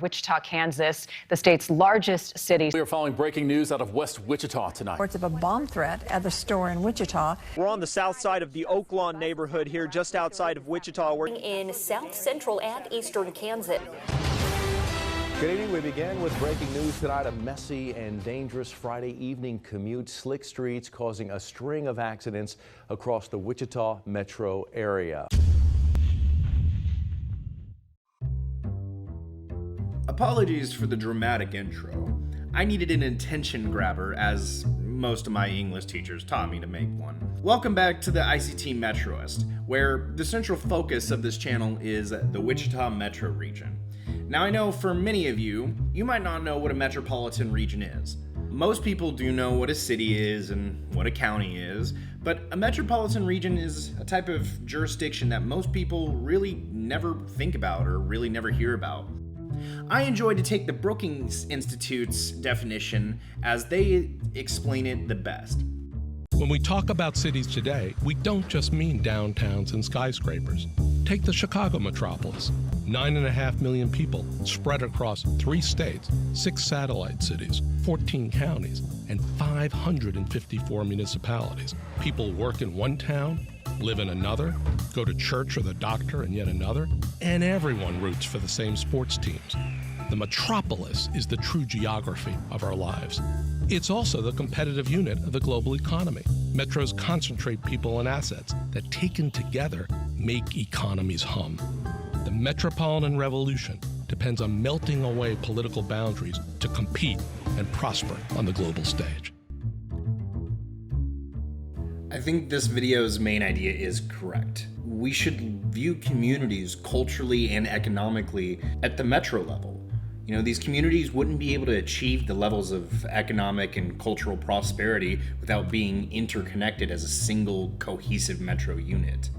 Wichita, Kansas, the state's largest city. We are following breaking news out of West Wichita tonight. Reports of a bomb threat at the store in Wichita. We're on the south side of the Oaklawn neighborhood here, just outside of Wichita. We're in south central and eastern Kansas. Good evening. We begin with breaking news tonight. A messy and dangerous Friday evening commute. Slick streets causing a string of accidents across the Wichita metro area. Apologies for the dramatic intro. I needed an attention grabber, as most of my English teachers taught me to make one. Welcome back to the ICT Metroist, where the central focus of this channel is the Wichita metro region. Now I know for many of you, you might not know what a metropolitan region is. Most people do know what a city is and what a county is, but a metropolitan region is a type of jurisdiction that most people really never think about or really never hear about. I enjoy to take the Brookings Institute's definition as they explain it the best. When we talk about cities today, we don't just mean downtowns and skyscrapers. Take the Chicago metropolis. 9.5 million people spread across 3 states, 6 satellite cities, 14 counties, and 554 municipalities. People work in one town, live in another, go to church or the doctor in yet another, and everyone roots for the same sports teams. The metropolis is the true geography of our lives. It's also the competitive unit of the global economy. Metros concentrate people and assets that, taken together, make economies hum. The metropolitan revolution depends on melting away political boundaries to compete and prosper on the global stage. I think this video's main idea is correct. We should view communities culturally and economically at the metro level. You know, these communities wouldn't be able to achieve the levels of economic and cultural prosperity without being interconnected as a single cohesive metro unit.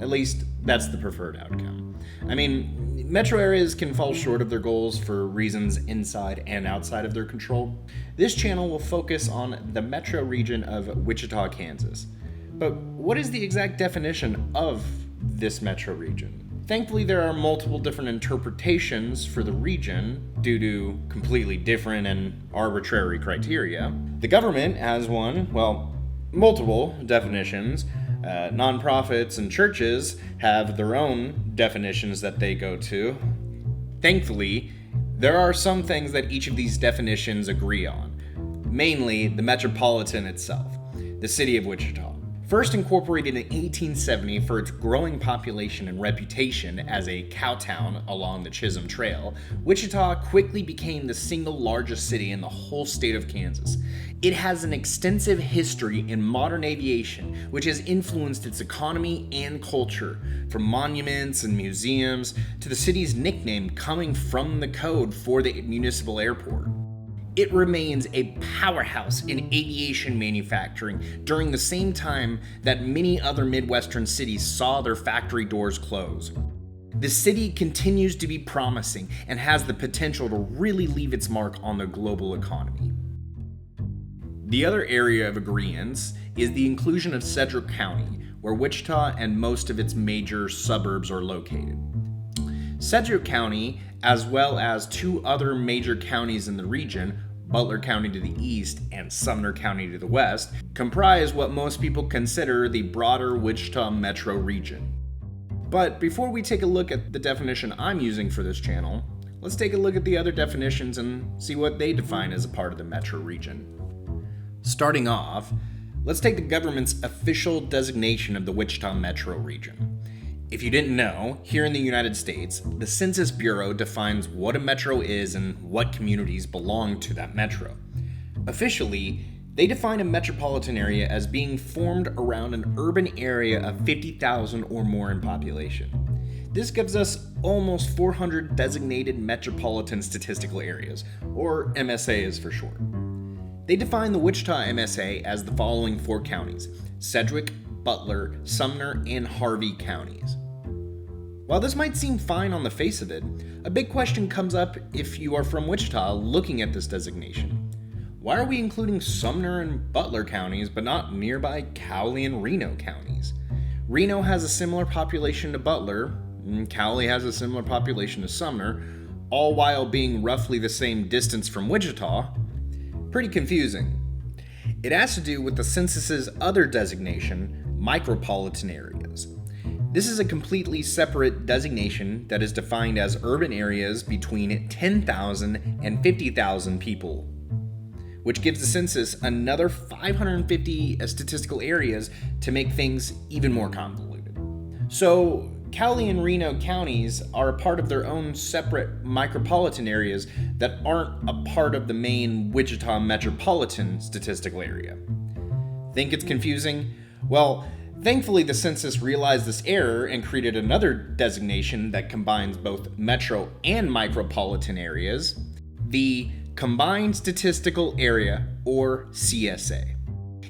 At least, that's the preferred outcome. I mean, metro areas can fall short of their goals for reasons inside and outside of their control. This channel will focus on the metro region of Wichita, Kansas. But what is the exact definition of this metro region? Thankfully, there are multiple different interpretations for the region due to completely different and arbitrary criteria. The government has multiple definitions. Nonprofits and churches have their own definitions that they go to. Thankfully, there are some things that each of these definitions agree on, mainly the metropolitan itself, the city of Wichita. First incorporated in 1870 for its growing population and reputation as a cowtown along the Chisholm Trail, Wichita quickly became the single largest city in the whole state of Kansas. It has an extensive history in modern aviation, which has influenced its economy and culture, from monuments and museums to the city's nickname coming from the code for the municipal airport. It remains a powerhouse in aviation manufacturing during the same time that many other Midwestern cities saw their factory doors close. The city continues to be promising and has the potential to really leave its mark on the global economy. The other area of agreement is the inclusion of Sedgwick County, where Wichita and most of its major suburbs are located. Sedgwick County, as well as 2 other major counties in the region, Butler County to the east and Sumner County to the west, comprise what most people consider the broader Wichita metro region. But before we take a look at the definition I'm using for this channel, let's take a look at the other definitions and see what they define as a part of the metro region. Starting off, let's take the government's official designation of the Wichita metro region. If you didn't know, here in the United States, the Census Bureau defines what a metro is and what communities belong to that metro. Officially, they define a metropolitan area as being formed around an urban area of 50,000 or more in population. This gives us almost 400 designated metropolitan statistical areas, or MSAs for short. They define the Wichita MSA as the following 4 counties: Sedgwick, Butler, Sumner, and Harvey counties. While this might seem fine on the face of it, a big question comes up if you are from Wichita looking at this designation. Why are we including Sumner and Butler counties but not nearby Cowley and Reno counties? Reno has a similar population to Butler, and Cowley has a similar population to Sumner. all while being roughly the same distance from Wichita? Pretty confusing. It has to do with the census's other designation, micropolitan areas. This is a completely separate designation that is defined as urban areas between 10,000 and 50,000 people, which gives the census another 550 statistical areas to make things even more convoluted. So, Cowley and Reno counties are a part of their own separate micropolitan areas that aren't a part of the main Wichita metropolitan statistical area. Think it's confusing? Well, thankfully the census realized this error and created another designation that combines both metro and micropolitan areas, the Combined Statistical Area, or CSA.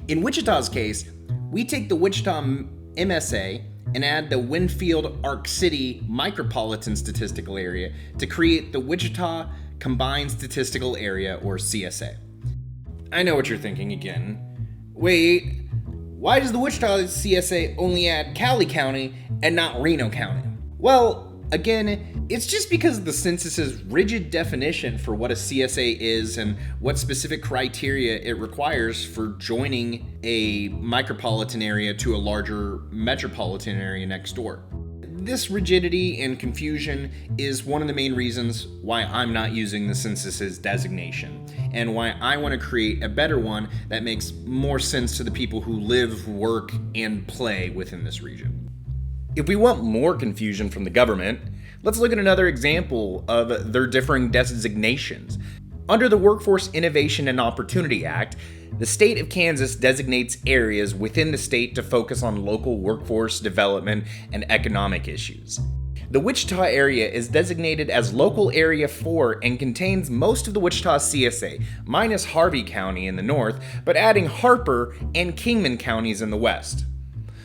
In Wichita's case, we take the Wichita MSA and add the Winfield-Ark City Micropolitan Statistical Area to create the Wichita Combined Statistical Area, or CSA. I know what you're thinking again. Wait, why does the Wichita CSA only add Cowley County and not Reno County? Well, again, it's just because of the census's rigid definition for what a CSA is and what specific criteria it requires for joining a micropolitan area to a larger metropolitan area next door. This rigidity and confusion is one of the main reasons why I'm not using the census's designation, and why I want to create a better one that makes more sense to the people who live, work, and play within this region. If we want more confusion from the government, let's look at another example of their differing designations. Under the Workforce Innovation and Opportunity Act, the state of Kansas designates areas within the state to focus on local workforce development and economic issues. The Wichita area is designated as Local Area 4 and contains most of the Wichita CSA, minus Harvey County in the north, but adding Harper and Kingman counties in the west.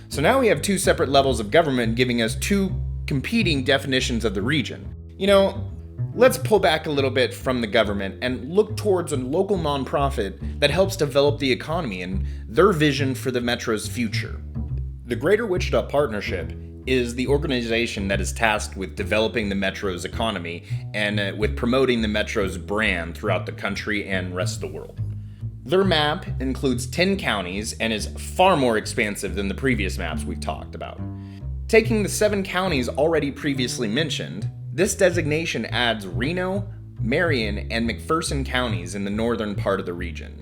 So now we have two separate levels of government giving us two competing definitions of the region. You know, let's pull back a little bit from the government and look towards a local nonprofit that helps develop the economy and their vision for the Metro's future. The Greater Wichita Partnership is the organization that is tasked with developing the Metro's economy and with promoting the Metro's brand throughout the country and rest of the world. Their map includes 10 counties and is far more expansive than the previous maps we've talked about. Taking the 7 counties already previously mentioned, this designation adds Reno, Marion, and McPherson counties in the northern part of the region.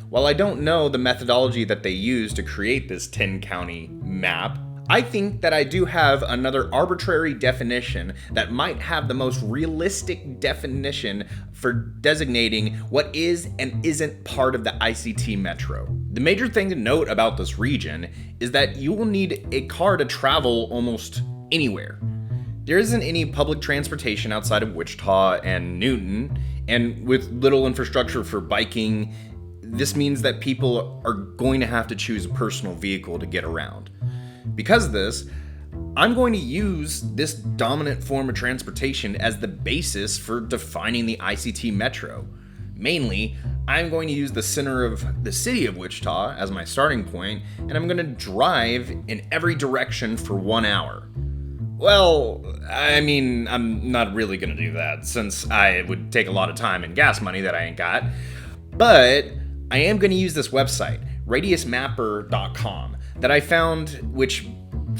While I don't know the methodology that they use to create this 10-county map, I think that I do have another arbitrary definition that might have the most realistic definition for designating what is and isn't part of the ICT Metro. The major thing to note about this region is that you will need a car to travel almost anywhere. There isn't any public transportation outside of Wichita and Newton, and with little infrastructure for biking, this means that people are going to have to choose a personal vehicle to get around. Because of this, I'm going to use this dominant form of transportation as the basis for defining the ICT Metro. Mainly, I'm going to use the center of the city of Wichita as my starting point, and I'm going to drive in every direction for 1 hour. Well, I mean, I'm not really going to do that, since I would take a lot of time and gas money that I ain't got. But I am going to use this website, radiusmapper.com, that I found, which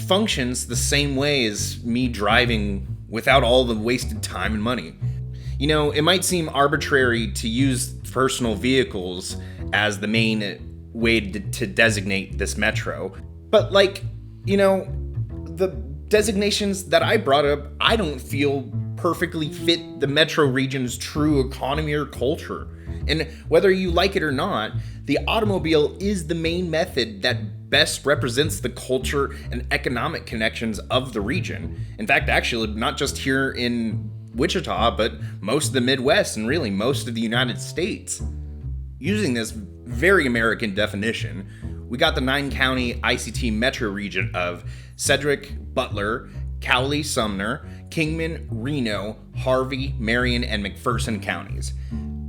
functions the same way as me driving without all the wasted time and money. You know, it might seem arbitrary to use personal vehicles as the main way to designate this metro, but the designations that I brought up, I don't feel perfectly fit the metro region's true economy or culture. And whether you like it or not, the automobile is the main method that best represents the culture and economic connections of the region. In fact, actually, not just here in Wichita, but most of the Midwest and really most of the United States. Using this very American definition, we got the 9-county ICT metro region of Sedgwick, Butler, Cowley, Sumner, Kingman, Reno, Harvey, Marion, and McPherson counties,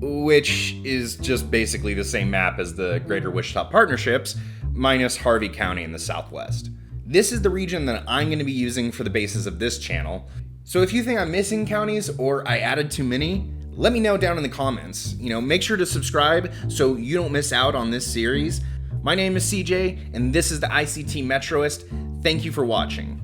which is just basically the same map as the Greater Wichita Partnerships, minus Harvey County in the southwest. This is the region that I'm going to be using for the basis of this channel, So if you think I'm missing counties or I added too many, let me know down in the comments. Make sure to subscribe so you don't miss out on this series. My name is CJ, and this is the ICT Metroist. Thank you for watching.